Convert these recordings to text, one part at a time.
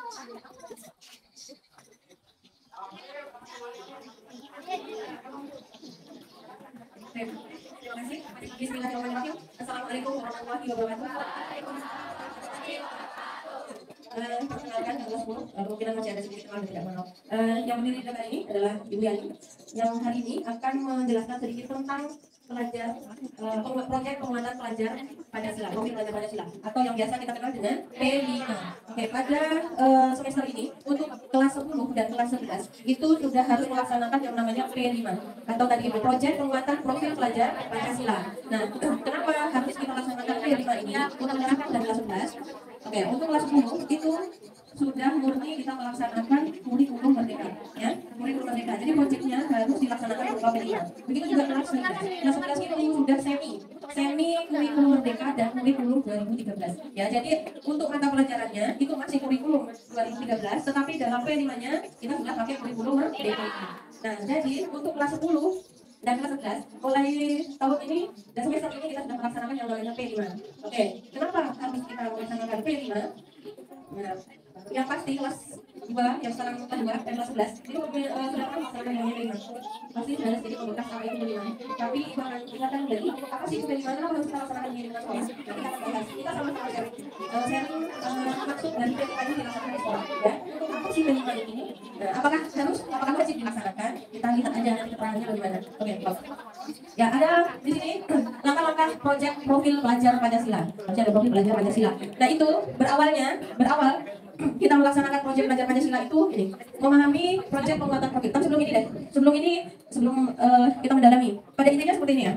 Terima kasih. Bismillahirrahmanirrahim. Assalamualaikum warahmatullahi wabarakatuh. Perkenalkan adalah semua, kemungkinan masih ada sedikit kenal dan tidak mengenal. Yang berdiri di depan ini adalah Ibu Yani, yang hari ini akan menjelaskan sedikit tentang pelajar proyek penguatan pelajar Pancasila, profil pelajar Pancasila, atau yang biasa kita kenal dengan P5. Oke, pada semester ini untuk kelas 10 dan kelas 11 itu sudah harus melaksanakan yang namanya P5 atau tadi itu proyek penguatan profil pelajar Pancasila. Nah, kenapa harus kita laksanakan P5 ini untuk kelas 10 dan kelas 11? Oke, untuk kelas 10 itu sudah murni kita melaksanakan kurikulum merdeka, ya, kurikulum merdeka. Jadi proyeknya harus dilaksanakan berupa P5. Begitu juga kelas 11. Kelas 11 itu sudah semi kurikulum merdeka dan kurikulum 2013. Ya, jadi untuk mata pelajarannya itu masih kurikulum 2013, tetapi dalam P5-nya kita sudah pakai kurikulum merdeka. Nah, jadi untuk kelas 10 dan kelas 11 mulai tahun ini dan semester ini kita sudah melaksanakan yang namanya P5. Oke, kenapa harus kita melaksanakan P5? Nah, yang pasti kelas 2 yang sekarang kelas 2 dan kelas 11 itu sudah melaksanakan yang P5. Pasti sudah ada sedikit pembekas apa itu P5. Tapi kita akan dari apa sih itu P5? Kenapa harus kita laksanakan di sekolah? Nanti kita akan bahas. Kita sama-sama sharing maksud dari P5 ini dilaksanakan di sekolah. Ya, untuk apa sih P5 ini? Nah, apakah wajib dilaksanakan? Kita lihat aja nanti keterangannya bagaimana. Oke, ya, ada di sini langkah-langkah proyek profil pelajar Pancasila. Masih ada profil pelajar Pancasila. Nah, itu berawal kita melaksanakan proyek pelajar Pancasila itu ini memahami proyek penguatan profil. Tapi sebelum kita mendalami, pada intinya seperti ini ya.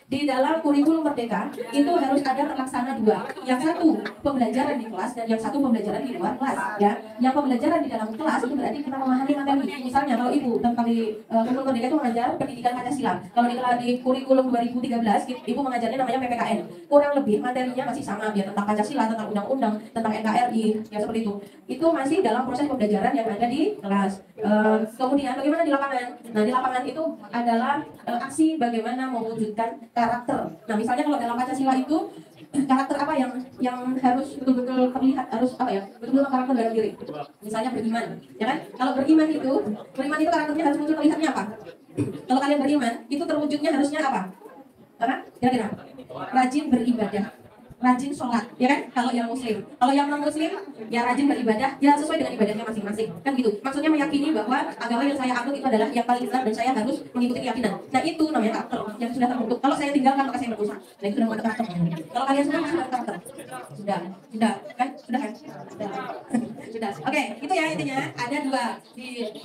Di dalam kurikulum merdeka itu harus ada terlaksana dua. Yang satu pembelajaran di kelas dan yang satu pembelajaran di luar kelas. Ya, yang pembelajaran di dalam kelas itu berarti kita memahami materi. Misalnya kalau ibu tentang kurikulum merdeka itu mengajar pendidikan Pancasila. Kalau di kurikulum 2013 ibu mengajarnya namanya PPKN. Kurang lebih materinya masih sama ya, tentang Pancasila, tentang undang-undang, tentang NKRI, ya seperti itu. Itu masih dalam proses pembelajaran yang ada di kelas. Kemudian bagaimana di lapangan? Nah, di lapangan itu adalah aksi bagaimana mewujudkan karakter. Nah, misalnya kalau dalam Pancasila itu karakter apa yang harus betul-betul terlihat, harus apa ya, betul-betul karakter dalam diri. Misalnya beriman, ya kan? Kalau beriman itu karakternya harus muncul, terlihatnya apa? Kalau kalian beriman, itu terwujudnya harusnya apa? Apa? Kira-kira? Rajin beribadah, rajin sholat, ya kan? Kalau yang muslim, kalau yang non muslim, ya rajin beribadah, ya sesuai dengan ibadahnya masing-masing, kan gitu. Maksudnya meyakini bahwa agama yang saya anut itu adalah yang paling benar dan saya harus mengikuti keyakinan. Nah, itu namanya karakter yang sudah terbentuk. Kalau saya tinggalkan maka saya merusak. Nah, itu namanya karakter. Kalau kalian sudah masuk dalam karakter, sudah kan? Sudah. Oke, itu ya intinya. Ada dua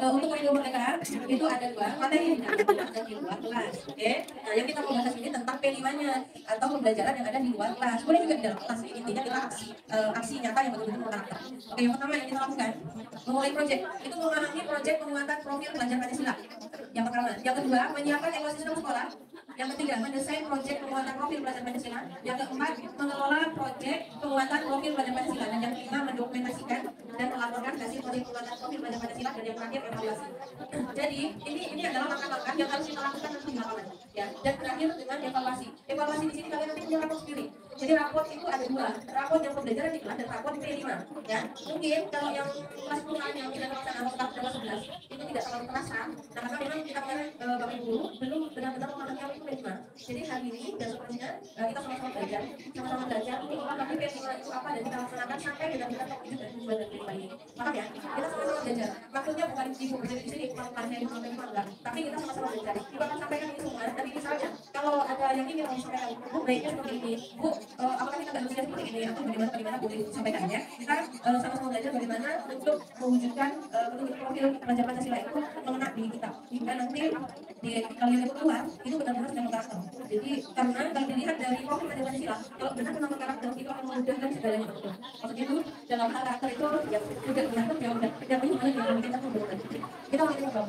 untuk kurikulum merdeka itu ada dua materi yang di dalam dan di luar kelas. Oke, nah yang kita mau bahas ini tentang P5-nya atau pembelajaran yang ada di luar kelas. Boleh juga di dalam kelas. Intinya kita aksi nyata yang betul-betul berkarakter. Oke, yang pertama yang kita lakukan memulai proyek itu memahami proyek penguatan profil pelajar Pancasila. Yang pertama, yang kedua menyiapkan ekosistem sekolah. Yang ketiga, mendesain proyek penguatan profil pelajar Pancasila. Yang keempat, mengelola proyek penguatan profil pelajar Pancasila. Dan yang kelima, mendokumentasikan dan melaporkan hasil proyek penguatan profil pelajar Pancasila. Dan yang terakhir, evaluasi. Jadi ini adalah langkah-langkah yang harus kita lakukan nanti di lapangan. Ya, dan terakhir dengan evaluasi. Evaluasi di sini kalian nanti punya rapor sendiri. Jadi rapor itu ada dua, rapor yang pembelajaran di kelas dan rapor P5. Ya, mungkin kalau yang kelas 10 yang tidak terlaksana atau kelas 11 itu tidak terlalu terasa. Nah, karena memang kita kemarin Bapak Ibu belum benar-benar memahami itu P5. Jadi hari ini dan seterusnya kita sama-sama belajar untuk memahami P5 itu apa dan kita laksanakan sampai dengan kita terwujud dari tujuan dan P5 ini. Paham ya? Kita sama-sama belajar. Maksudnya bukan ibu belajar di sini melakukannya itu P5 enggak, tapi kita sama-sama belajar. Ibu akan sampaikan ini semua. Tapi misalnya kalau ada yang ingin sampaikan, Bu baiknya seperti ini, Bu apakah kita nggak bisa seperti ini atau bagaimana boleh sampaikan ya. Kita sama-sama belajar bagaimana untuk mewujudkan profil pelajar Pancasila itu mengena di kita hingga nanti di kalian itu keluar itu benar-benar sudah karakter. Jadi karena kalau dilihat dari profil pelajar Pancasila, kalau benar-benar karakter itu akan memudahkan segalanya. Maksudnya itu dalam hal karakter itu ya udah benar ya udah tidak banyak yang kita membutuhkan. Kita mau coba.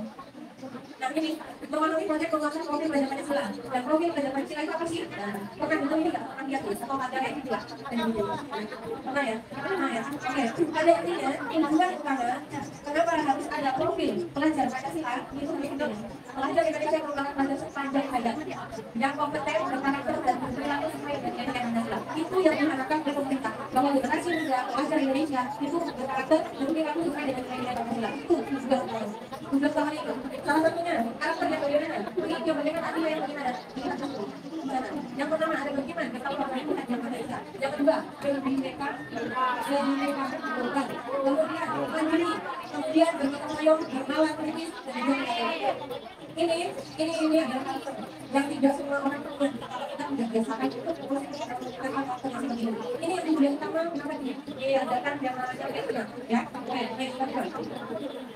Nah, ini memenuhi proyek penguatan profil pelajar Pancasila. Dan profil pelajar Pancasila itu apa sih? Pernah dengar ini nggak? Pernah lihat atau ada kayak gitu lah? Pernah ya? Oke. Ada intinya tujuan utama kenapa harus ada profil pelajar Pancasila itu untuk pelajar Indonesia merupakan pelajar sepanjang hayat yang kompeten, berkarakter dan berperilaku sesuai dengan nilai Pancasila. Itu yang diharapkan oleh pemerintah bahwa generasi muda ajar Indonesia itu berkarakter berperilaku sesuai dengan nilai-nilai Pancasila. Itu tugas utama itu. Salah satunya karakter yang bagaimana, pengikut bagaimana, nilai yang bagaimana. Yang pertama ada bagaimana bertanggung jawab yang Indonesia. Yang kedua bineka kemudian mandiri, kemudian bergotong royong, bermawan kritis, dan juga ini adalah karakter yang tidak semua orang punya. Kalau kita sudah biasakan itu ini yang tujuan utama kenapa diadakan yang namanya webinar, ya.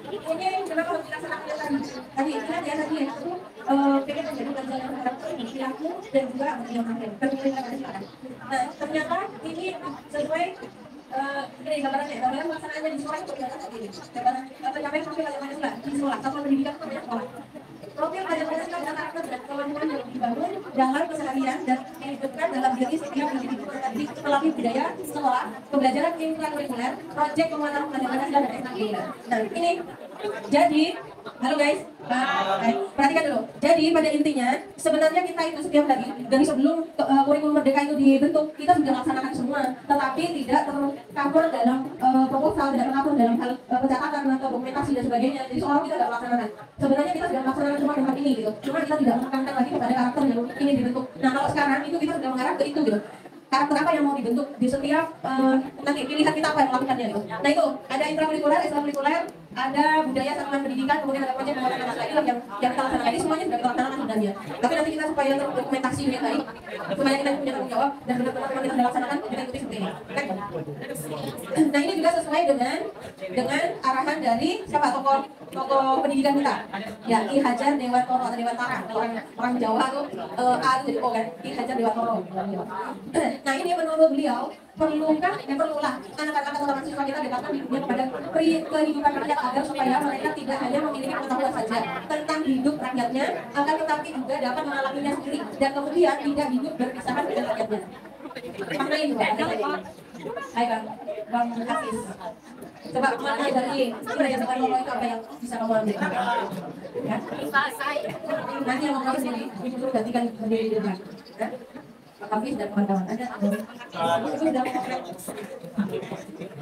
Ini kenapa harus dilaksanakan tadi kita ya tadi ya itu pengen menjadi pelajaran karakter, perilaku dan juga yang nah ternyata ini sesuai ini gambaran pelaksanaannya di sekolah itu berjalan seperti ini. Gambaran pencapaian profil Pancasila di sekolah, satuan pendidikan itu banyak sekolah. Profil Pancasila adalah karakter dan kemampuan yang dibangun dalam keseharian dan dihidupkan dalam diri setiap individu terdidik melalui budaya, sekolah, pembelajaran intrakurikuler, proyek penguatan Pancasila dan ekstrakurikuler. Nah ini jadi, halo guys, perhatikan dulu. Jadi pada intinya sebenarnya kita itu setiap hari dari sebelum kurikulum merdeka itu dibentuk kita sudah laksanakan semua, tetapi tidak tercover dalam proposal, tidak tercover dalam hal pencatatan atau dokumentasi dan sebagainya. Jadi seolah kita tidak melaksanakan. Sebenarnya kita sudah melaksanakan semua tempat ini gitu. Cuma kita tidak menekankan lagi kepada karakter yang ini dibentuk. Nah kalau sekarang itu kita sudah mengarah ke itu gitu. Karakter apa yang mau dibentuk di setiap nanti pilihan kita apa yang melakukannya gitu. Nah itu ada intrakurikuler, ekstrakurikuler, ada budaya satuan pendidikan, kemudian ada proyek penguatan Pancasila yang kita laksanakan. Ini semuanya sudah kita laksanakan sebenarnya. Tapi nanti kita supaya terdokumentasi dengan baik, supaya kita punya tanggung jawab dan benar-benar kita sudah laksanakan, kita ikuti seperti ini. Nah ini juga sesuai dengan arahan dari siapa tokoh pendidikan kita. Ya Ki Hajar Dewantoro atau Dewantara. Kalau orang Jawa tuh A itu jadi O kan. Ki Hajar Dewantoro. Nah ini menurut beliau perlulah anak-anak atau mahasiswa kita didapatkan bimbingan kepada kehidupan rakyat agar supaya mereka tidak hanya memiliki pengetahuan saja tentang hidup rakyatnya, akan tetapi juga dapat mengalaminya sendiri dan kemudian tidak hidup berpisahan dengan rakyatnya. Makna ini Hai Bang Hafiz. Coba mana dari budaya sekarang itu apa yang bisa kamu ambil? Ya? Nanti yang ngomong sendiri, ibu gantikan sendiri di depan. Pak Hafiz dan kawan-kawan ada.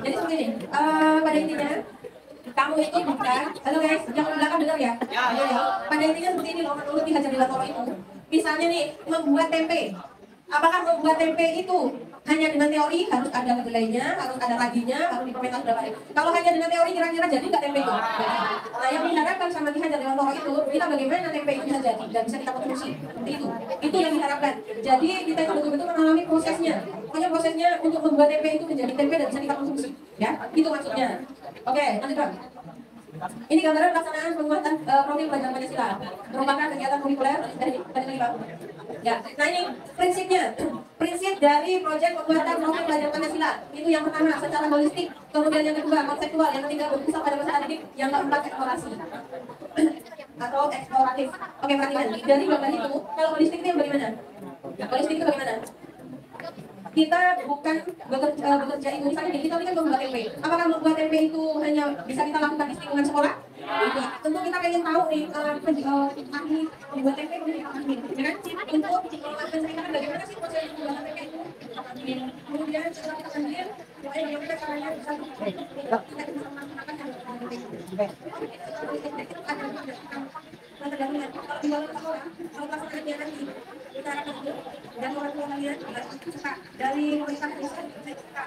Jadi seperti ini, pada intinya kamu itu bukan, halo guys, yang belakang dengar ya? Ya. Pada intinya seperti ini loh, menurut Ki Hajar Dewantoro itu. Misalnya nih, membuat tempe. Apakah membuat tempe itu hanya dengan teori, harus ada kedelainya, harus ada raginya, harus dipermentasi berapa hari? Kalau hanya dengan teori kira-kira jadi nggak tempe itu? Nah yang diharapkan sama Ki Hajar Dewantoro itu, kita bagaimana tempe itu bisa jadi dan bisa kita konsumsi. Itu yang diharapkan. Jadi kita itu betul-betul mengalami prosesnya. Pokoknya prosesnya untuk membuat tempe itu menjadi tempe dan bisa kita konsumsi. Ya, itu maksudnya. Oke, nanti Bang. Ini gambaran pelaksanaan penguatan profil pelajaran Pancasila merupakan kegiatan kurikuler dari Bang. Ya, nah ini prinsipnya, prinsip dari proyek penguatan profil pelajaran Pancasila itu yang pertama secara holistik, kemudian yang kedua konseptual, yang ketiga berpusat pada peserta didik, yang keempat eksplorasi atau eksploratif. Oke, perhatikan dari gambar itu, kalau holistik itu yang bagaimana? Holistik itu bagaimana? Kita bukan bekerja itu misalnya kita ini kan membuat tempe. Apakah membuat tempe itu hanya bisa kita lakukan di lingkungan sekolah? Tidak. Tentu kita ingin tahu nih ahli membuat tempe kemudian ahli, ya kan? Untuk menceritakan bagaimana sih proses pembuatan tempe itu. Kemudian setelah kita ambil, bagaimana caranya bisa kita bisa melaksanakan tempe. Tergantung kalau di dalam sekolah, kalau pelaksanaannya nanti kita akan dan orang tua kalian suka dari pemerintah desa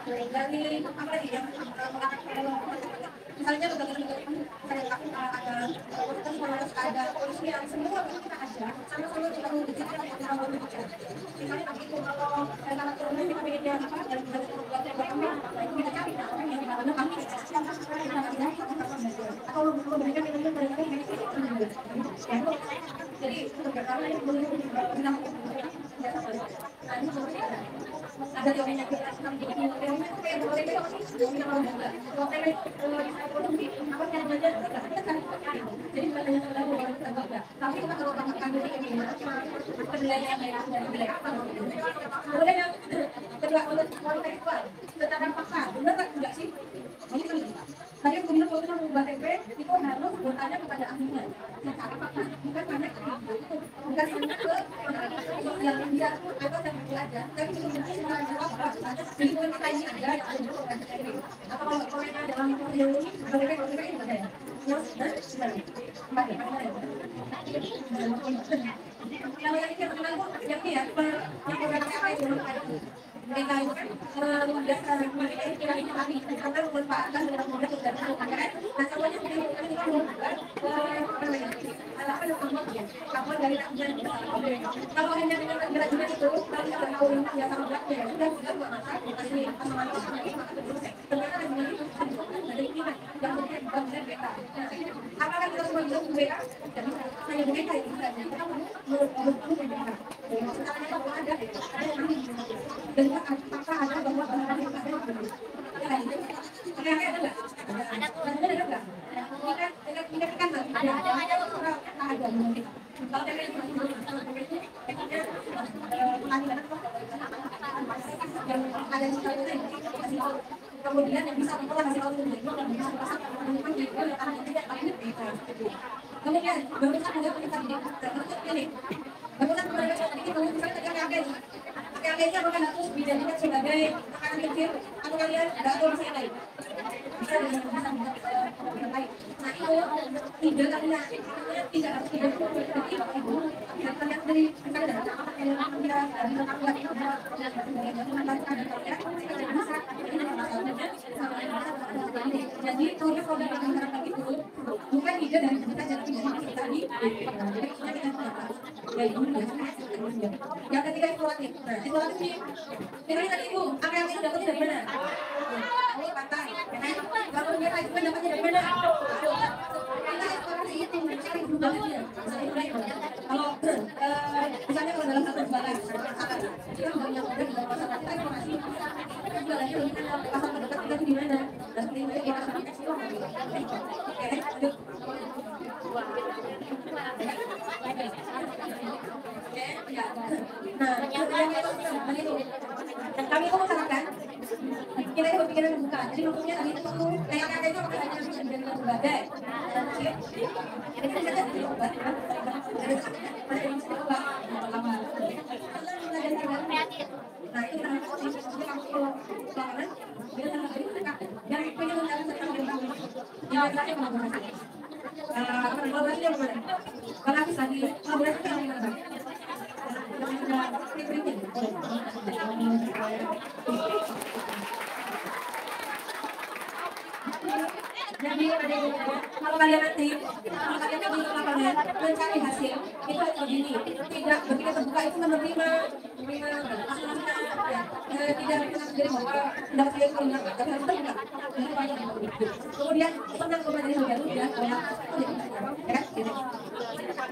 dari apa lagi yang misalnya ada polisi yang semua kita ajar sama-sama kita mau bicara misalnya begitu kalau anak turunnya kita pengennya apa dan kita buat yang berkembang kita cari orang yang dimana kami atau memberikan jadi karena yang belum ada teorinya jadi bukan hanya tapi kita kalau tambahkan penilaian yang kemudian yang kedua kontekstual secara fakta benar enggak sih? Tadi kemudian kalau kita mengubah tempe itu harus bertanya kepada ahlinya secara fakta bukan hanya bukan hanya ke sosial media atau aja, tapi sebenarnya jadi bukan kita ini ada atau kalau mereka dalam teori mereka ini ada ya kalau yang ini terkenal kok yang ini ya yang program apa itu mereka itu kan luar biasa mereka itu kira-kira kami karena memanfaatkan dengan mudah dan kan nah semuanya ini kan apa namanya kapan dari kalau hanya dengan kerajinan itu kalau tidak tahu ya sama beratnya ya sudah masak kasih asam-asam ternyata dengan itu ada iman yang benar beta apakah kita semua bisa beta jadi hanya beta itu saja kita berguru beta sekarang itu ada dan apakah ada bahwa ada nggak ada nggak kita kan ada mungkin kalau yang ada di kemudian yang bisa mengolah hasil kemudian bagaimana juga kita pilih bagaimana mereka sedikit misalnya KKG-nya bukan harus dijadikan sebagai makanan kecil atau kalian nggak tahu masih lain bisa baik nah itu tidak karena tidak harus tidak ibu dan kalian dari misalnya jadi kalau masyarakat itu bukan ide dari kita jadi tadi yang ketiga eksploratif. Nah, eksploratif ini tadi ibu, apa yang itu dapatnya dari mana? Ini pantai. Kalau dia itu dapatnya dari mana? Kita eksplorasi itu mencari perubahannya. Kalau misalnya kalau dalam satu jualan, kita banyak orang di dalam pasar kita eksplorasi. Jualannya di pasar terdekat kita di mana? Dan ini kita eksplorasi. Oke, lanjut. Nah, dan kami itu mengharapkan kita itu berpikiran terbuka. Jadi maksudnya tadi itu kayak kata itu bukan hanya bisa menjadi sebagai jadi kita saja di obat kan. Nah, itu kan kamu kalau pelajaran dia sangat dekat. Yang pengen mencari tentang yang terakhir kolaborasi. Kolaborasi yang mana? Kolaborasi lagi kolaborasi yang mana? Jadi kalau kalian nanti di lapangan mencari hasil itu harus begini, tidak berpikir terbuka itu menerima tidak menjadi bahwa tidak saya kalau tapi harus terbuka. Kemudian senang mempelajari hal baru ya banyak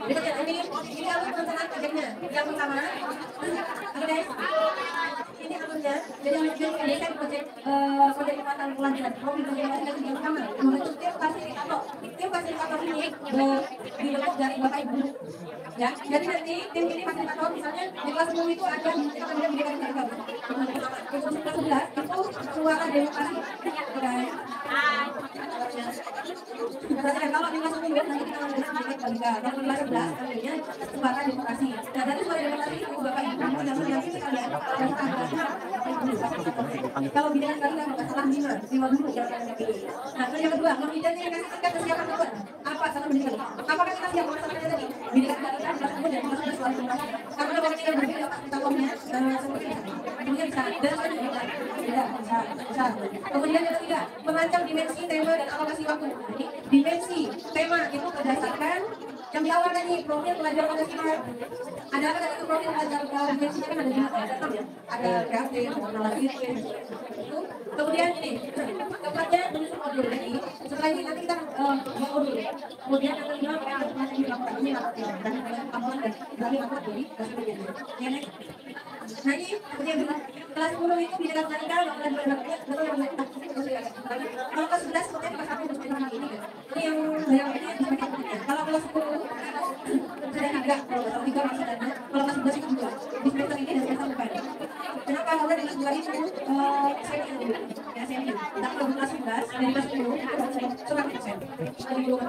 ya jadi ini harus perencanaan proyeknya. Yang pertama ini alurnya jadi ini kan proyek kekuatan pelajaran yang pertama membentuk tim fasilitator ini dibentuk dari bapak ibu ya jadi nanti tim ini fasilitator misalnya di kelas 10 itu ada kita kemudian berikan contoh untuk kelas 11 itu suara demokrasi kalau di kelas 10 nanti kita akan sedikit bangga dan di kelas 11 namanya suara demokrasi nah dari suara demokrasi itu bapak ibu nanti sekalian kalau bidangan kali nggak masalah 5 dulu nah terus yang kedua kemudian ini kasih tingkat kesiapan teman apa sama pendidikan apakah kita siap masalahnya tadi pendidikan kita kelas 10 dan kelas 11 soal demokrasi karena kalau kita berbeda tahunnya seperti itu kemudian bisa dan selanjutnya bisa kemudian yang ketiga merancang dimensi tema dan alokasi waktu jadi dimensi tema itu berdasarkan yang di awal tadi profil pelajar Pancasila ada apa tadi itu profil pelajar dimensinya kan ada 5 ya ada kreatif analisis itu kemudian ini keempatnya menyusun modul jadi setelah ini nanti kita modul kemudian yang kelima yang masih dilakukan ini dan tambahan dari apa jadi nah ini seperti yang bilang kelas 10 itu di dekat Nanika kalau kelas 11 seperti kelas 1 untuk ini ini ini kalau kelas 10 sudah 3 kalau 3 masih ada kalau kelas 11 itu 2 di semester ini dan semester depan kenapa karena di kelas 2 itu semi tapi kalau kelas 11 dari kelas 10 itu 100% dari 20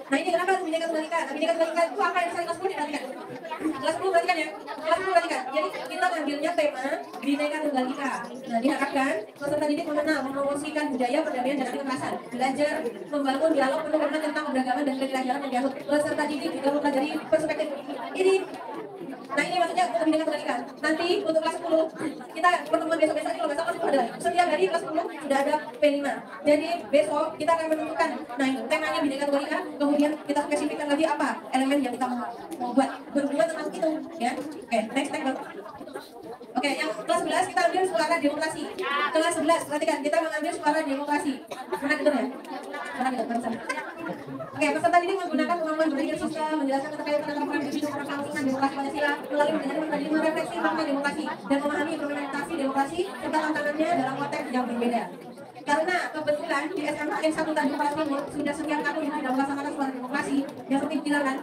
nah ini kenapa bineka tunggal ika? Bineka tunggal ika itu apa yang saya kelas 10 diperhatikan? Kelas 10 perhatikan ya? Kelas 10 perhatikan tema Bhinneka Tunggal Ika. Nah, diharapkan peserta didik mengenal, mempromosikan budaya perdamaian dan kekerasan, belajar membangun dialog penuh tentang keberagaman dan kekeragaman yang dianut. Peserta didik juga mempelajari perspektif ini. Nah, ini maksudnya untuk Bhinneka Tunggal Ika. Nanti untuk kelas 10 kita pertemuan besok-besok ini kalau nggak salah itu adalah setiap hari kelas 10 sudah ada P5. Jadi besok kita akan menentukan nah temanya Bhinneka Tunggal Ika, kemudian kita spesifikkan lagi apa elemen yang kita mau buat berhubungan tentang itu ya. Oke, next. Oke, yang kelas 11 kita ambil suara demokrasi. Kelas 11 perhatikan kita mengambil suara demokrasi. Pernah dengar ya? Pernah dengar? Oke, peserta didik menggunakan kemampuan berpikir sistem, menjelaskan terkait penerapan prinsip perangkat demokrasi Pancasila melalui dengan merefleksi makna demokrasi dan memahami implementasi demokrasi serta tantangannya dalam konteks yang berbeda. Karena kebetulan di SMA yang satu Tanjung Palas Timur sudah sekian tahun sudah melaksanakan suara demokrasi yang seperti bilang kan,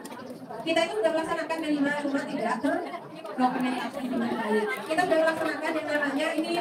kita itu sudah melaksanakan P5 cuma tidak terdokumentasi dengan baik. Kita sudah melaksanakan yang namanya ini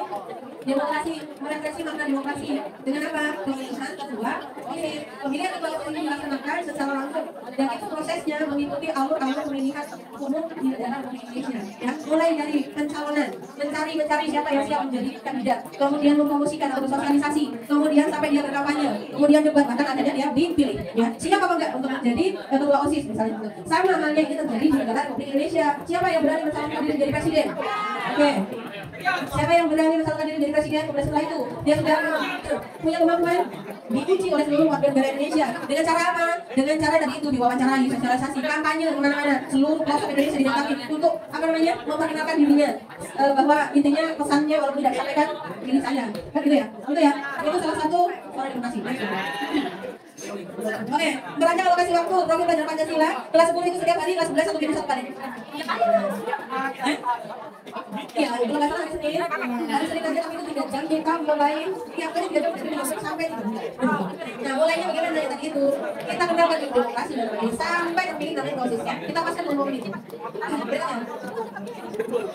demokrasi, merefleksi makna demokrasi dengan apa? Pemilihan ketua OSIS. Pemilihan ketua OSIS ini dilaksanakan secara langsung dan itu prosesnya mengikuti alur-alur pemilihan umum di daerah Indonesia. Ya, mulai dari pencalonan, mencari siapa yang siap menjadi kandidat, kemudian mempromosikan atau bersosialisasi, kemudian sampai dia berkampanye, kemudian debat, bahkan akhirnya dia dipilih. Ya, siap apa enggak untuk menjadi ketua OSIS misalnya. Sama halnya ini terjadi di negara Republik Indonesia. Siapa yang berani mencalonkan diri menjadi presiden? Oke. Siapa yang berani mencalonkan diri menjadi presiden? Kemudian setelah itu dia sudah punya kemampuan diuji oleh seluruh warga negara Indonesia. Dengan cara apa? Dengan cara tadi itu diwawancarai, sosialisasi, kampanye kemana-mana, seluruh pelosok Indonesia didatangi untuk apa namanya memperkenalkan dirinya bahwa intinya pesannya walaupun tidak disampaikan ini saya. Kan gitu ya? Itu ya. Itu salah satu suara demokrasi. Oke, beranjak alokasi waktu program belajar Pancasila kelas 10 itu setiap hari, kelas 11 satu minggu satu kali. Iya, kalau nggak salah hari Senin aja tapi itu 3 jam kita mulai tiap hari 3 jam sampai 3 jam. Nah, mulainya bagaimana dari tadi itu kita kenalkan demokrasi dan lain sampai terpilih nanti prosesnya kita pasti ngomong itu.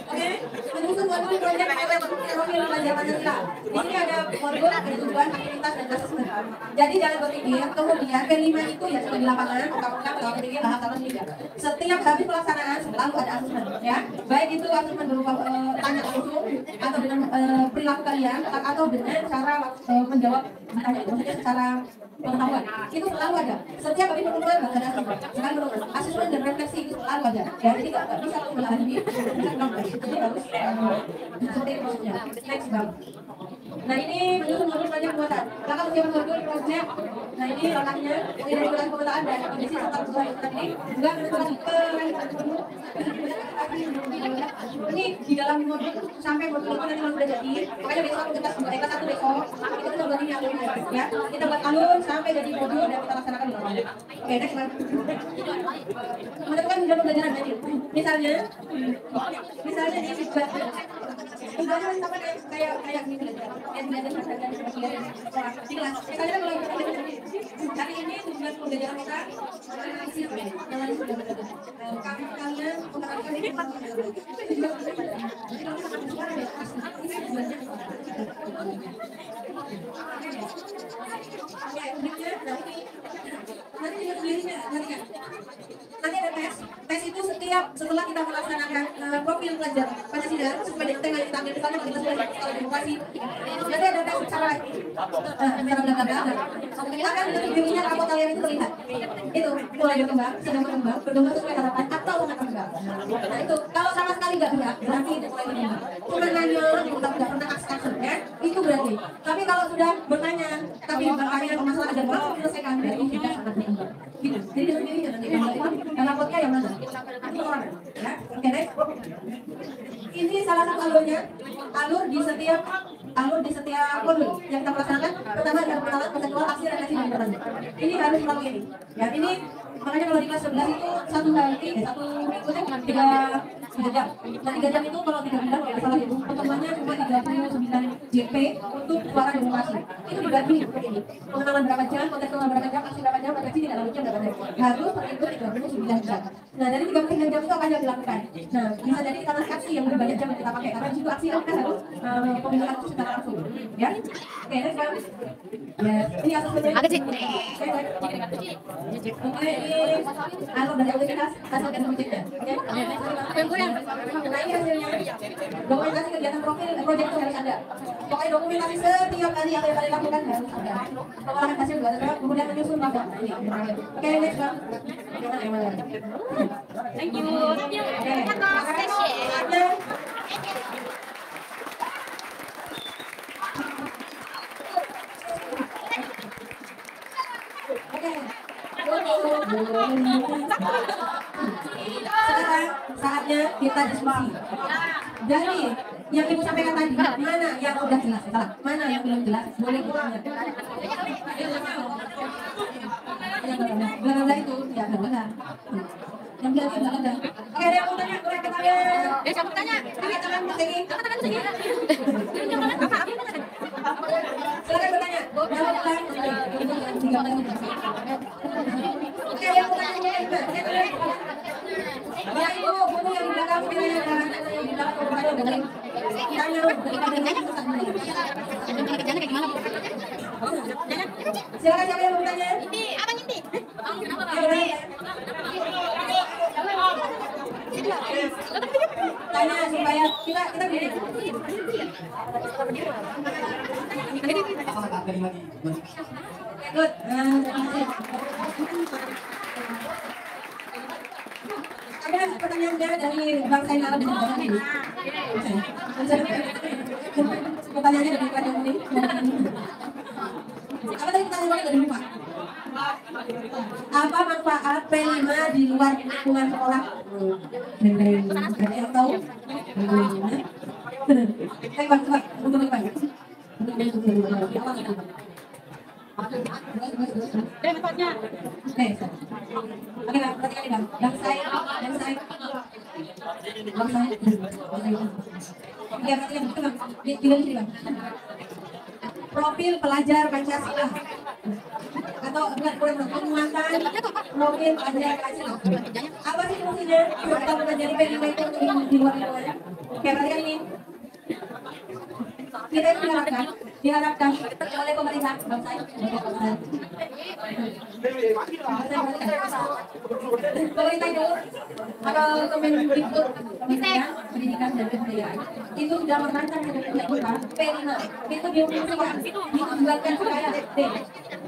Oke, menyusun modul proyek profil belajar Pancasila. Di sini ada modul, ada tujuan, aktivitas dan asesmen. Jadi jangan berpikir kemudian P5 itu ya sudah di lapangan, ungkap-ungkap kalau berpikir bahas terus juga. Setiap habis pelaksanaan selalu ada asesmen, ya. Baik itu asesmen berupa tanya langsung atau dengan perilaku kalian atau dengan cara menjawab pertanyaan, maksudnya secara pengetahuan itu selalu ada. Setiap habis pertemuan bahkan ada asesmen dan refleksi itu selalu ada. Ya, jadi nggak bisa langsung belajar di jadi harus seperti itu maksudnya. Next bang. Nah ini menyusun modul proyek buatan. Kakak usia modul proyek. Nah ini langkahnya identifikasi pemetaan dan kondisi serta kebutuhan tadi juga menentukan ini di dalam modul sampai modul itu nanti sudah jadi. Pokoknya besok kita kelas 1 besok itu kita buat ini ya. Kita buat alur sampai jadi modul dan kita laksanakan di lapangan. Oke, next bang. Menentukan jadwal pembelajaran tadi. Misalnya ini tujuannya sama kayak gini belajar. Di kelas. Misalnya kalau hari ini tujuan pembelajaran kita yang sudah belajar. Kalian menggunakan ini nanti ada tes itu setelah kita melaksanakan profil pelajar Pancasila sesuai dengan tema yang kita ambil misalnya kita sudah sekolah demokrasi nanti ada tes secara bla-bla-bla kita akan lihat videonya rapor kalian itu terlihat itu mulai berkembang, sedang berkembang sesuai harapan atau sangat berkembang. Nah itu kalau sama sekali nggak gerak berarti itu mulai berkembang. Cuma nanya kita nggak pernah action ya itu berarti. Tapi kalau sudah bertanya tapi bertanya masalah dan langsung menyelesaikan berarti sudah sangat berkembang. Gitu. Jadi sendirinya nanti rapotnya yang mana? Itu orang ya. Oke next. Ini salah satu alur di setiap modul yang kita laksanakan. Pertama adalah pengenalan konseptual aksi refleksi dan peran. Ini harus melalui ini. Ya ini makanya kalau di kelas 11 itu satu minggu itu 3 jam. Nah 3 jam itu kalau 3 bulan kalau salah itu pertemuannya cuma 39 JP untuk suara demokrasi. Itu dibagi seperti ini. Pengenalan berapa jam, kontekstual berapa jam, aksi berapa jam, refleksi tidak lalu jam berapa jam. Harus mengikut 39 jam. Nah, dari 30 jam itu apa yang dilakukan? Nah, bisa jadi kita masih aksi yang lebih banyak jam yang kita pakai, karena juga aksi yang kita harus pemilihan itu secara langsung, ya. Oke, next one. Ya, ini asesmennya. Agak sih. Oke, ini alur dari aktivitas hasil dan subjeknya. Oke. Apa yang kurang? Nah, ini hasilnya. Dokumentasi kegiatan profil proyek itu harus ada. Pokoknya dokumentasi setiap kali yang kalian lakukan harus ada. Pengolahan hasil juga ada, kemudian menyusun laporan. Nah, ini yang terakhir. Oke, next one. Yang mana? Thank you. Sekarang saatnya kita diskusi. Dari yang ibu sampaikan tadi, mana yang sudah jelas? Salah. Mana yang belum jelas? Boleh ditanya. Bla itu ya benar. Yang bilang itu benar. Oke, ada yang mau tanya? Boleh tanya. Siapa tanya? Angkat tangan segini. Angkat tangan segini. Silakan bertanya. Jawab kan. Itu yang 3 menit. Oke, yang mau tanya ya, ibu yang di belakang yang di belakang dengerin. Tanya dong, Kerjanya kayak gimana, Bu? silakan siapa yang mau bertanya? Inti, abang Inti. Tanya supaya kita berdiri. Good. Ada pertanyaan dari Bang Sain Arab dan Bang ini. Pertanyaannya dari Pak Jokowi. Apa tadi pertanyaannya dari Pak? Apa manfaat P5 di luar lingkungan sekolah? Ada yang tahu? Bang, coba, untuk Bang. Tempatnya. Oke, Bang, perhatikan nih, Bang. Bang Said. Oke, perhatikan, itu Bang. Pilih sini, Bang. Profil pelajar Pancasila. Atau enggak, kurang penguatan profil pelajar Pancasila. Apa sih fungsinya? Kita mempelajari P5 itu di luar lingkungan. Oke, perhatikan ini. Kita diharapkan oleh pemerintah bangsa pemerintah itu atau Kemendikbud Pendidikan dan Kebudayaan itu sudah merancang kita P5 itu diusulkan ditujukan supaya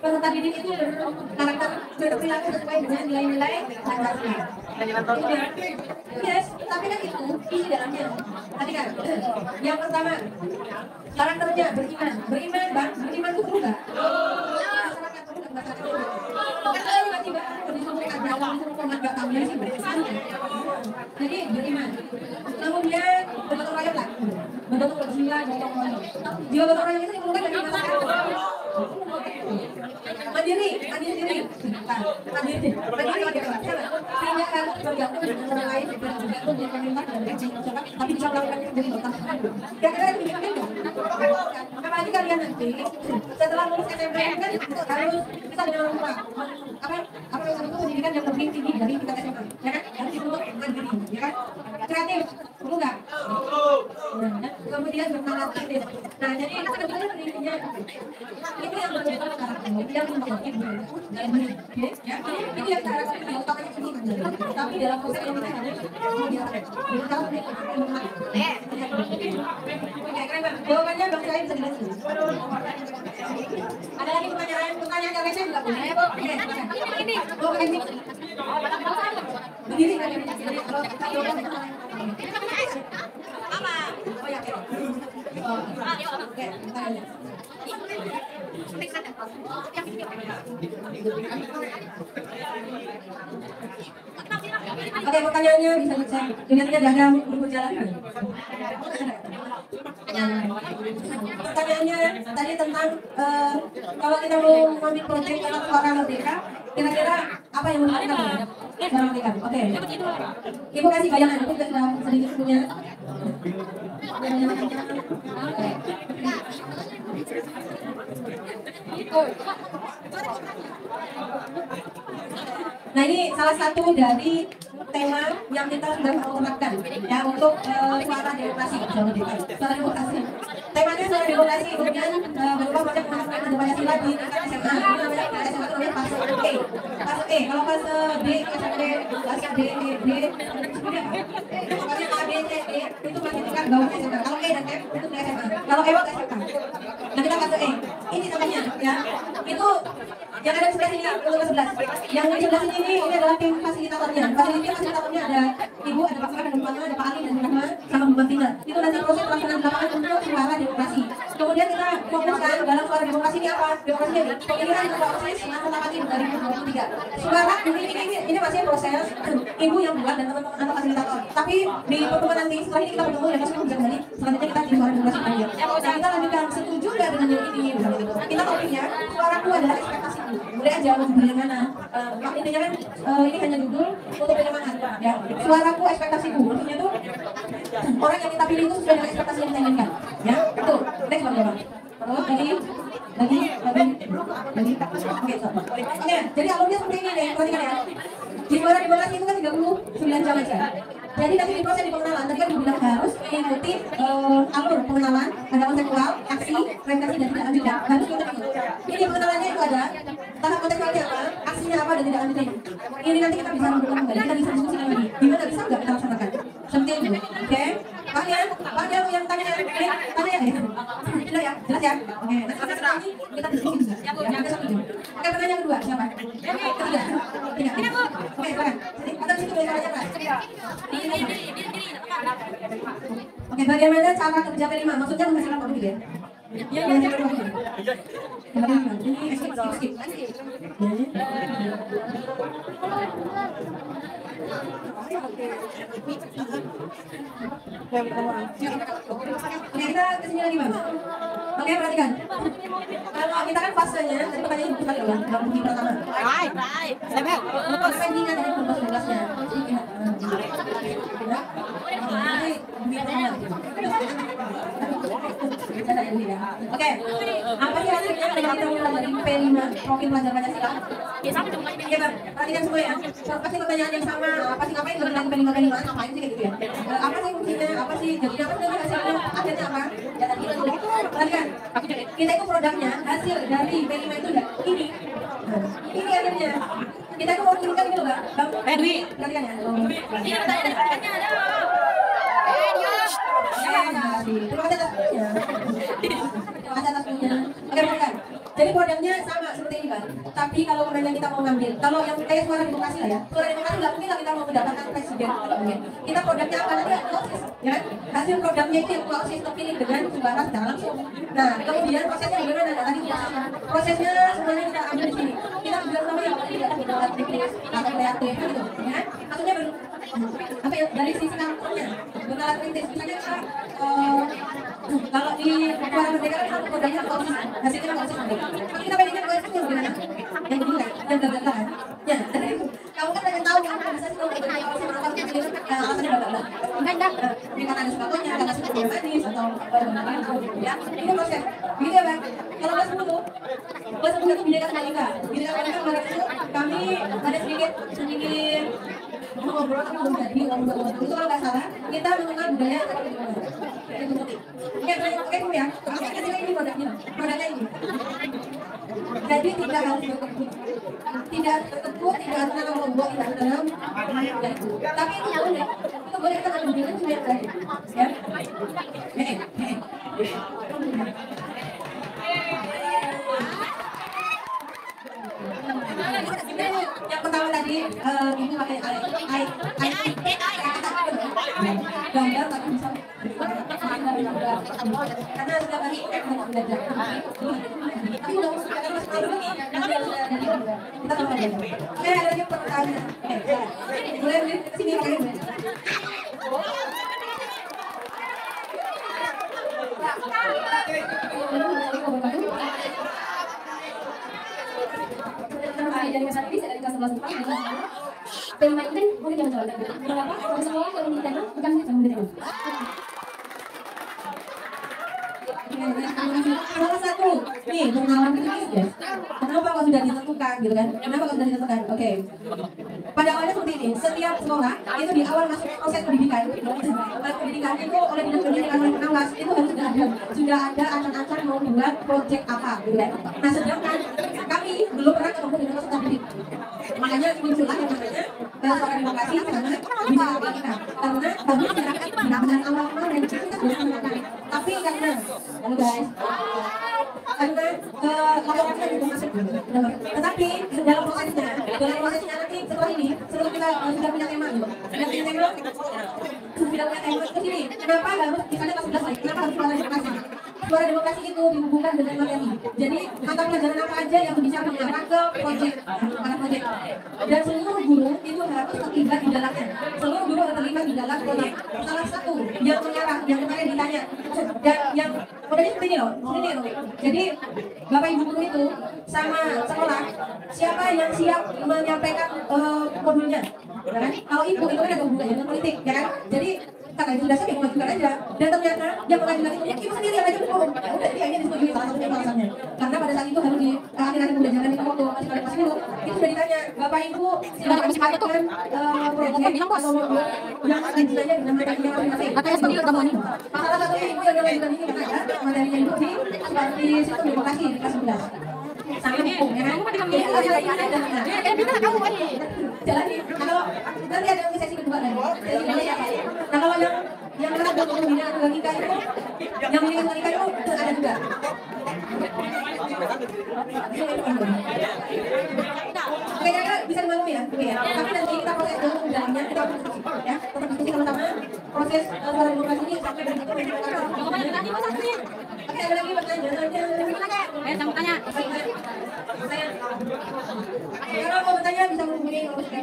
peserta didik itu berkarakter berperilaku sesuai dengan nilai-nilai Pancasila. Yes, tapi kan itu isi dalamnya. Tadi kan yang pertama karakternya beriman, Bang, beriman itu juga. Tiba-tiba disebutkan dalam nggak tahu sih. Jadi beriman. Kemudian bergotong royong lah, bergotong berjiwa, gotong royong. Jiwa gotong royong itu diperlukan dari masyarakat. Mandiri. Sehingga kan bergantung dengan orang lain, bergantung dengan pemerintah dan masyarakat, tapi bisa melakukan itu jadi bertahan. Kira-kira itu bisa kan? Apalagi kalian nanti setelah lulus SMP kan harus bisa dengan orang tua. Apa yang itu pendidikan yang lebih tinggi dari tingkat SMA, ya kan? Harus dituntut mandiri, ya kan? Kreatif, perlu nggak? Kemudian bernalar aktif. Nah, jadi sebetulnya pendidikannya itu yang berbentuk karakter, yang menjadi ya. Itu yang karakter yang utamanya pendidikan. Tapi dalam proses yang kita harus jawabannya Bang Said bisa dijelasin. Ada lagi pertanyaan yang lainnya juga boleh. Ini. Berdiri kan? Apa? Oh ya, oke. Oke, pertanyaannya bisa dicek. Dilihatnya dalam buku jalan. Pertanyaannya tadi tentang kalau kita mau mengambil proyek dalam suara merdeka, kira-kira apa yang mau kita lakukan? Suara merdeka. Oke. Ibu kasih bayangan, itu sudah sedikit punya. Nah, ini salah satu dari tema yang kita sudah mau terapkan ya untuk suara demokrasi. Suara demokrasi. Temanya suara demokrasi, kemudian berupa macam penerapan ada Pancasila di tingkat SMA. Itu namanya SMA itu namanya fase E. Fase E. Kalau fase D itu SMP, fase D, E, D, fase A, B, C, D itu masih tingkat bawah SMA. Kalau E dan F itu tingkat SMA. Kalau E ke SMA. Nah kita fase E. Ini contohnya ya. Itu yang ada di sebelah sini untuk 11. Yang di sebelah sini ini adalah tim fasilitatornya. Fasilitatornya ada Ibu, ada Pak Fahri, ada Pak ada Pak Ali, dan Rahma sama Bu Martina. Itu nanti proses pelaksanaan lapangan untuk suara demokrasi. Kemudian kita fokuskan dalam suara demokrasi ini apa? Demokrasi ini pemilihan ketua OSIS masa 2023. Suara ini masih proses Ibu yang buat dan teman-teman anak fasilitator. Tapi di pertemuan nanti setelah ini kita bertemu dan masuk bisa kembali. Selanjutnya kita di suara demokrasi lagi. Nah kita lanjutkan, setuju nggak dengan yang ini? Kita topiknya suaraku adalah ekspektasiku. Boleh aja mau judul yang mana? Intinya kan ini hanya judul untuk penyemahan ya. Suaraku ekspektasiku. Maksudnya tuh orang yang kita pilih itu sesuai dengan ekspektasi yang kita inginkan. Ya, betul. Next bagaimana? Terus lagi. Oke, oke. Jadi alurnya seperti ini nih, perhatikan ya. Di suara demokrasi itu kan 39 jam aja. Jadi nanti di proses di pengenalan, tadi kan dibilang harus mengikuti alur pengenalan, ada konseptual, aksi, refleksi, dan tidak lanjut. Harus kita ikut. Ini pengenalannya itu ada tahap konseptualnya apa, aksinya apa, dan tidak lanjutnya. Ini nanti kita bisa mengulang kembali, kita bisa diskusikan lagi. Gimana bisa nggak kita laksanakan? Seperti itu, oke? Pak yang tanya ya? Sudah ya, jelas ya? Oke, nanti setelah ini kita diskusi juga. Ya, kita satu jam. Oke, pertanyaan kedua, siapa? Ketiga. Oke, silakan. Ada di situ biasanya Pak. Oke, bagaimana cara kerja P5? Maksudnya menghasilkan apa gitu ya? Iya. Ini skip. Oke, kita kesini lagi Bang. Oke, perhatikan. Kalau kita kan fasenya, tadi pertanyaan ibu sekali ulang, dalam bukti pertama. Baik. Level. Perbandingan dari kelompok 11-nya. Jadi kita Oke, apa sih hasilnya dengan kita mulai dari P5 profil pelajar Pancasila? Oke Bang, perhatikan semua ya. Pasti pertanyaan yang sama, apa sih ngapain dari P5 ngapain sih gitu ya? Apa sih fungsinya, apa sih jadinya, apa sih hasilnya, akhirnya apa? Ya tadi itu. Perhatikan, kita itu produknya, hasil dari P5 itu udah ini. Ini akhirnya. Kita itu mau kirimkan gitu Bang. Dwi. Perhatikan ya. Ini pertanyaan Terima kasih atas punya. Oke, bukan. Jadi produknya sama seperti ini Bang. Tapi kalau kemudian kita mau ngambil, kalau yang kayak suara demokrasi lah ya, suara demokrasi nggak mungkin lah kita mau mendapatkan presiden, nggak mungkin. Kita produknya apa nanti OSIS, ya kan? Hasil produknya itu yang OSIS terpilih dengan suara secara langsung. Nah, kemudian prosesnya bagaimana? Nah, tadi prosesnya semuanya kita ambil di sini. Kita bilang sama yang tidak kita teknis atau kreatif gitu, ya kan? Maksudnya apa ya? Dari sisi kampungnya, bernalar kritis. Misalnya kita kalau di suara merdeka kan kita produknya OSIS, hasilnya OSIS nanti. Tapi kita pengennya OSIS yang gimana? Yang begini kan? Yang gagal kan? Ya, kamu kan pengen tahu kan bisa sih kalau kita OSIS menonton itu alasannya gagal. Enggak. Ini karena ada sebagainya, karena sebagainya manis atau ya, itu proses. Begitu ya Bang. Kalau kelas 10 itu Bhinneka Tunggal Ika. Bhinneka Tunggal Ika kemarin itu kami ada sedikit ngobrol tentang jadi itu kalau nggak salah kita mengenal budaya oke ya ini produknya ini jadi tidak harus bertepuk tidak harus ngomong tidak dalam tapi itu boleh kita ambil dengan cuma yang lain ya yang pertama tadi ibu pakai gambar tapi bisa karena sudah kali belajar tapi udah masuk karena masuk dulu kita tambah lagi ada lagi pertanyaan boleh sini kalian dari masa ini saya dari kelas 11 tema ini kan boleh jangan jawab berapa sekolah kalau di tanah bukan sama dengan Salah satu nih pengalaman kritis ya. Kenapa kok sudah ditentukan gitu kan? Kenapa kok sudah ditentukan? Oke. Pada awalnya seperti ini, setiap sekolah itu di awal masuk proses pendidikan, pendidikan itu oleh dinas pendidikan oleh pengawas itu harus sudah ada ancang-ancang mau buat proyek apa gitu kan. Nah sedangkan kami belum pernah ketemu dengan peserta didik. Makanya muncullah yang namanya suara demokrasi karena bicara kita. Karena kami tidak awal-awal dan kita sudah mengatakan. Tapi karena, halo guys, karena laporannya juga masuk. Tetapi dalam prosesnya nanti setelah ini, setelah kita sudah punya tema, sudah punya tema ke sini. Kenapa harus misalnya kelas 11 lagi? Kenapa harus suara demokrasi? Suara demokrasi itu dihubungkan dengan materi. Jadi mata pelajaran apa aja yang bisa mengarah ke proyek, dan seluruh guru itu harus terlibat di dalamnya. Seluruh guru harus terlibat di dalam proyek. Salah satu yang mengarah, yang kemarin ditanya, dan yang modelnya seperti ini loh. Jadi bapak ibu guru itu sama sekolah, siapa yang siap menyampaikan modulnya? Ya kan? Kalau ibu itu kan ada hubungannya dengan politik, ya kan? Jadi kakak itu dasar yang mengajukan aja, dan ternyata yang mengajukan itu ibu sendiri yang ngajak hukum. Ya udah, jadi akhirnya disetujui salah satunya alasannya. Karena pada saat itu harus di akhir-akhir pembelajaran itu waktu masih pada kelas 10 itu sudah ditanya, bapak ibu silakan menyampaikan proyek atau modul yang akan ditanya dengan materinya masing-masing. Katanya seperti itu kamu ini. Salah satunya ibu yang mengajukan ini karena ada materinya itu di sistem demokrasi di kelas 11. Sama hukum, ya kan? Jalani. Kalau nanti ada sesi kedua lagi. Nah kalau yang berat buat pembinaan logika itu, yang pembinaan logika itu ada juga. Oke, kira-kira bisa dimaklumi ya? Oke ya. Tapi nanti kita proses dulu di dalamnya, kita akan diskusi ya. Tetap diskusi sama-sama. Proses suara demokrasi ini sampai berikutnya. Oke, ada lagi pertanyaan? Sama tanya. Kalau mau bertanya bisa menghubungi nomor saya.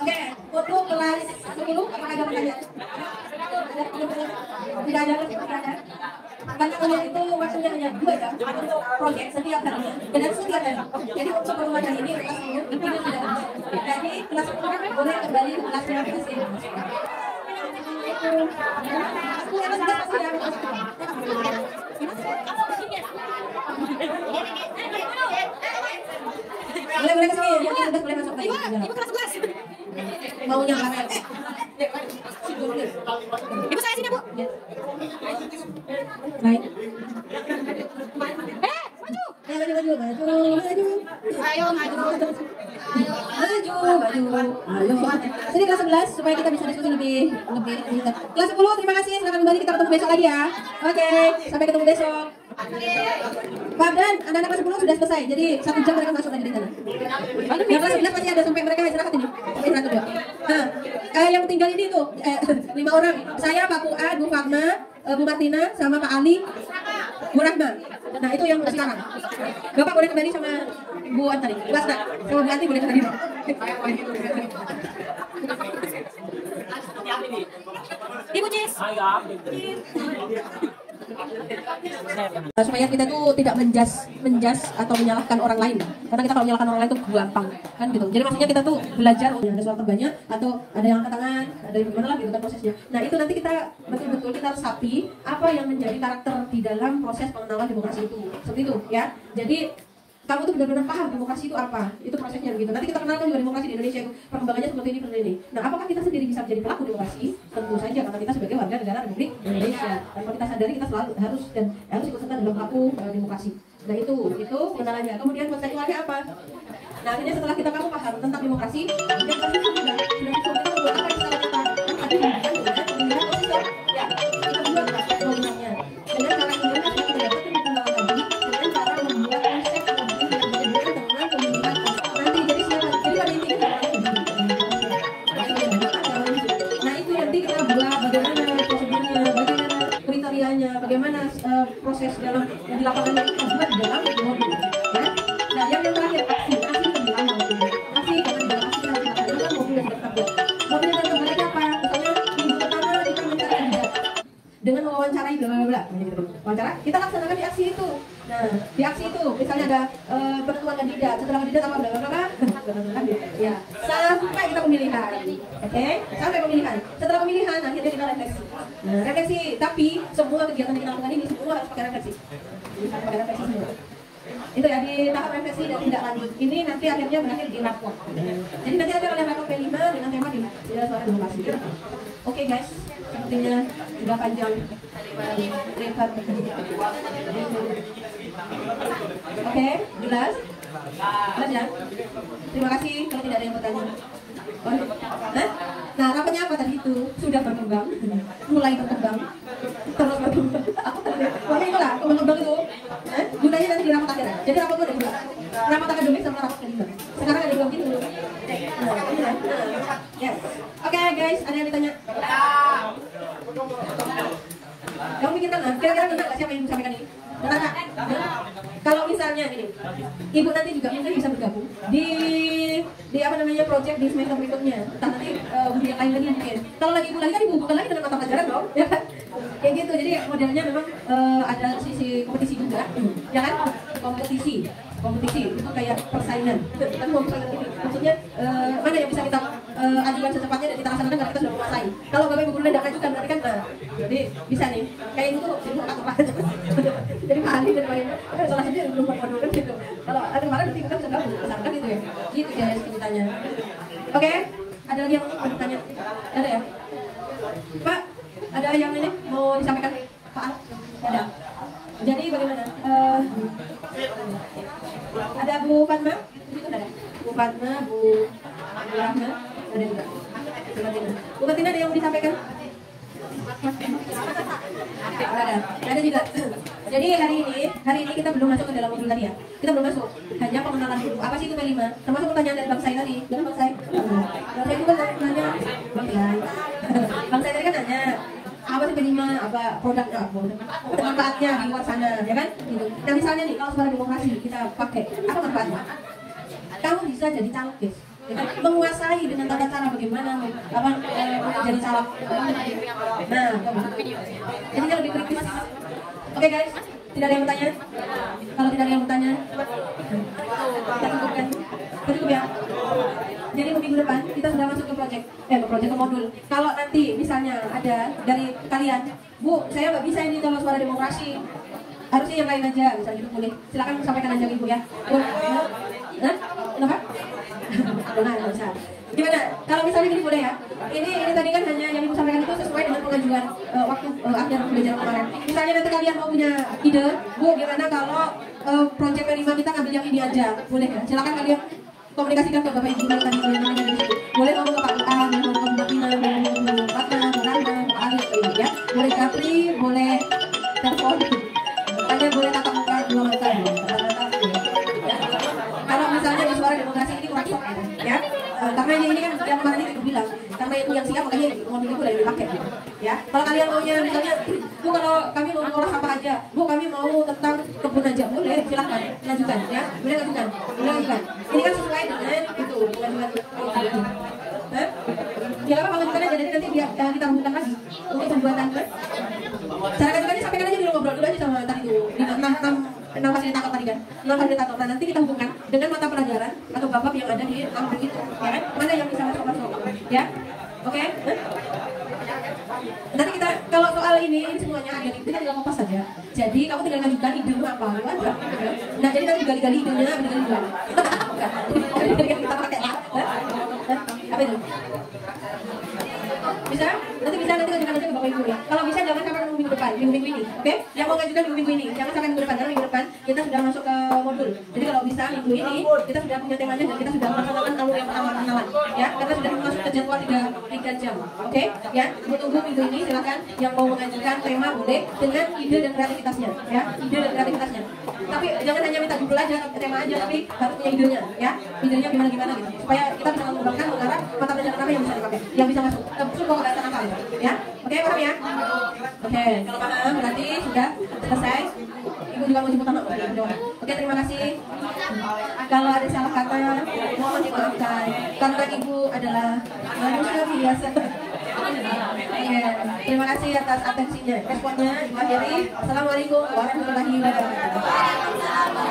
Oke, untuk kelas 10 apakah ada pertanyaan? Tidak ada. Karena itu waktunya hanya 2 jam untuk proyek setiap harinya dan harus setiap hari. Jadi untuk perumahan ini kelas 10 itu tidak ada. Jadi kelas 10 boleh kembali ke kelas 12. Boleh kesini, yang sudah boleh masuk lagi. Ibu kelas 11. Maunya mana? Ibu saya sini, Bu. Baik. Maju. Maju. Ayo maju. Ayo. Sini kelas 11 supaya kita bisa diskusi lebih. Kelas 10 terima kasih. Selamat kembali, kita ketemu besok lagi ya. Oke, sampai ketemu besok. Pak Dan, anak-anak kelas 10 sudah selesai. Jadi 1 jam mereka masuk lagi di sana. Yang kelas 11 masih ada sampai mereka istirahat ini. Sampai istirahat dulu. Nah, yang tinggal ini tuh 5 orang. Saya, Pak Fuad, Bu Fatma, Bu Martina, sama Pak Ali, Bu Rahma. Nah, itu yang sekarang. Bapak boleh kembali sama Bu Antari. Bu Asna, sama Bu Anti boleh kembali. Ibu Cis. Supaya kita tuh tidak menjas atau menyalahkan orang lain, karena kita kalau menyalahkan orang lain itu gampang kan gitu. Jadi maksudnya kita tuh belajar ada soal terbanyak atau ada yang angkat tangan, ada yang gimana lah gitu kan prosesnya. Nah itu nanti kita betul-betul kita harus sapi apa yang menjadi karakter di dalam proses pengenalan demokrasi itu, seperti itu ya. Jadi kamu tuh benar-benar paham demokrasi itu apa, itu prosesnya begitu. Nanti kita kenalkan juga demokrasi di Indonesia itu perkembangannya seperti ini. Nah, apakah kita sendiri bisa menjadi pelaku demokrasi? Tentu saja, karena kita sebagai warga negara Republik Indonesia. Dan kalau kita sadari kita selalu harus ikut serta dalam pelaku demokrasi. Nah itu kendalanya. Kemudian konsekuensinya apa? Nah akhirnya setelah kita kamu paham tentang demokrasi, yang pasti sudah kita buat apa yang salah kita? Ada yang pemilihan konsisten. Ya, kita buat programnya. Dengan cara ini kita dapat perkembangan tadi dengan cara membuat konsep bagaimana proses dalam di lapangan yang kita buat di dalam mobil ya. Nah yang terakhir aksi itu di dalam mobil aksi, karena di dalam aksi kita harus mobil yang bertambah. Mobil yang bertambah apa? Misalnya minggu pertama kita mencari kandidat, dengan mewawancarai bla bla bla. Wawancara kita laksanakan di aksi itu. Nah, di aksi itu misalnya ada penentuan kandidat, setelah kandidat apa bla bla bla. Ya, sampai kita pemilihan. Oke, sampai pemilihan. Setelah pemilihan akhirnya kita refleksi. Nah, refleksi, tapi semua kegiatan yang kita lakukan ini semua harus pakai refleksi. Pakai refleksi semua. Itu ya di tahap refleksi dan tindak lanjut. Ini nanti akhirnya berakhir di rapor. Jadi nanti ada rapor P5 dengan tema di suara demokrasi. Oke guys, sepertinya sudah panjang lebar. Oke, jelas? Jelas ya? Terima kasih kalau tidak ada yang bertanya. Nah, rapatnya apa tadi itu? Sudah berkembang, mulai berkembang, terus berkembang. Pokoknya itulah, berkembang itu. Gunanya nanti di rapat akhir. Jadi rapat itu ada dua, rapat akademik sama rapat kelima. Sekarang ada dua gitu. Yes. Oke guys, ada yang ditanya? Kamu pikirkan lah, kira-kira benar nggak siapa yang sampaikan ini? Benar nggak? Kalau misalnya ini, ibu nanti juga mungkin bisa bergabung di apa namanya project di semester berikutnya. Entah nanti yang lain lagi mungkin. Kalau lagi ibu lagi kan ibu bukan lagi dengan mata pelajaran dong, ya kan? Kayak gitu. Jadi modelnya memang ada sisi kompetisi juga, ya kan? Kompetisi itu kayak persaingan. Tapi mau persaingan ini, maksudnya mana yang bisa kita ajukan secepatnya dan kita laksanakan karena kita sudah menguasai. Kalau bapak ibu guru tidak ajukan berarti kan, jadi bisa nih. Kayak itu tuh, jadi apa? Jadi ahli dan lain-lain. Salah satunya belum modul kan gitu. Kalau ada kemarin nanti kita bisa gabung, misalkan gitu ya. Gitu guys ceritanya. Oke, ada lagi yang mau bertanya? Ada ya? Pak, ada yang ini mau disampaikan? Pak, ada. Jadi bagaimana? Ada Bu Fatma? Itu ada. Bu Fatma, Bu Rahma, ada juga. Bu Katina ada yang mau disampaikan? Ada juga. Jadi hari ini kita belum masuk ke dalam modul tadi ya. Kita belum masuk. Hanya pengenalan dulu. Apa sih itu P5? Termasuk pertanyaan dari Bang Sai tadi. Jangan Bang Sai. Bang Sai itu kan nanya. Bang Sai tadi kan nanya. Apa sih P5? Apa produknya? Manfaatnya di luar sana, ya kan? Gitu. Nah misalnya nih, kalau suara demokrasi kita pakai, apa manfaatnya? Kamu bisa jadi caleg, guys. Ya kan? Menguasai dengan tata cara bagaimana jadi caleg. Nah, jadi kan lebih kritis. Oke guys, tidak ada yang bertanya? Kalau tidak ada yang bertanya, kita cukupkan. Cukup ya. Jadi minggu depan kita sudah masuk ke ke modul. Kalau nanti misalnya ada dari kalian, Bu, saya nggak bisa ini kalau suara demokrasi. Harusnya yang lain aja, misalnya gitu boleh. Silakan sampaikan aja Ibu ya. Bu, kenapa? Nggak bisa. Gimana? Kalau misalnya gini boleh ya? Ini tadi kan hanya yang Ibu sampaikan itu sesuai dengan pengajuan waktu akhir pembelajaran kemarin. Misalnya nanti kalian mau punya ide, Bu, gimana kalau project P5 kita ngambil yang ini aja? Boleh ya? Silakan kalian komunikasikan ke Bapak Ibu tadi boleh ngomong ke Pak Bukan, boleh ngomong ke Mbak Pina, boleh ngomong ke Mbak Fatma, Mbak Rana, Mbak Ali, ya. Boleh Japri, boleh telepon, hanya boleh tatap muka dua mata ya. Kalau misalnya di suara demokrasi ini kurang sok ya. Karena ini kan yang kemarin itu bilang, karena itu yang siap makanya mobil itu udah dipakai ya. Kalau kalian maunya misalnya, Bu kalau kami mau ngolah apa aja, Bu kami mau tentang kebun aja, boleh silahkan lanjutkan ya, boleh lanjutkan. Ini kan sesuai dengan itu lanjutkan. Ya apa lanjutkan aja, jadi nanti biar kita hubungkan lagi untuk pembuatan. Cara lanjutkannya sampaikan aja dulu, ngobrol dulu aja sama tadi itu di 6 fasilitator tadi kan, 6 fasilitator. Nah nanti kita hubungkan dengan mata pelajaran atau bab yang ada di ambil itu, ya kan? Mana yang bisa masuk, ya? Oke? Nanti kita kalau soal ini semuanya ada kita tinggal kopas saja. Jadi kamu tinggal lanjutkan idemu apa, ya? Nah jadi nanti gali-gali idenya, gali-gali. Kita pakai apa itu? Bisa? Nanti bisa nanti lanjutkan aja ke Bapak Ibu ya. Kalau bisa jangan sampai minggu depan, minggu ini, oke? Yang mau ngajukan minggu ini, jangan sampai minggu depan karena minggu depan kita sudah masuk ke modul. Jadi kalau bisa minggu ini kita sudah punya temanya dan kita sudah melaksanakan alur yang pertama kenalan, ya? Karena sudah masuk ke jadwal 3 jam, oke? Ya, tunggu minggu ini silakan yang mau mengajukan tema boleh dengan ide dan kreativitasnya, ya? Ide dan kreativitasnya. Tapi jangan hanya minta judul aja, tema aja, tapi harus punya idenya, ya? Idenya gimana gitu, supaya kita bisa mengembangkan mengarah mata pelajaran apa yang bisa dipakai, yang bisa masuk. Pokok dasar apa gitu, ya? Oke, paham ya? Oke, kalau paham berarti sudah selesai. Ibu juga mau jemput anak. Oke, terima kasih. Kalau ada salah kata, mohon dimaafkan. Karena ibu adalah manusia biasa. Iya. Terima kasih atas atensinya. Responnya diakhiri. Assalamualaikum warahmatullahi wabarakatuh.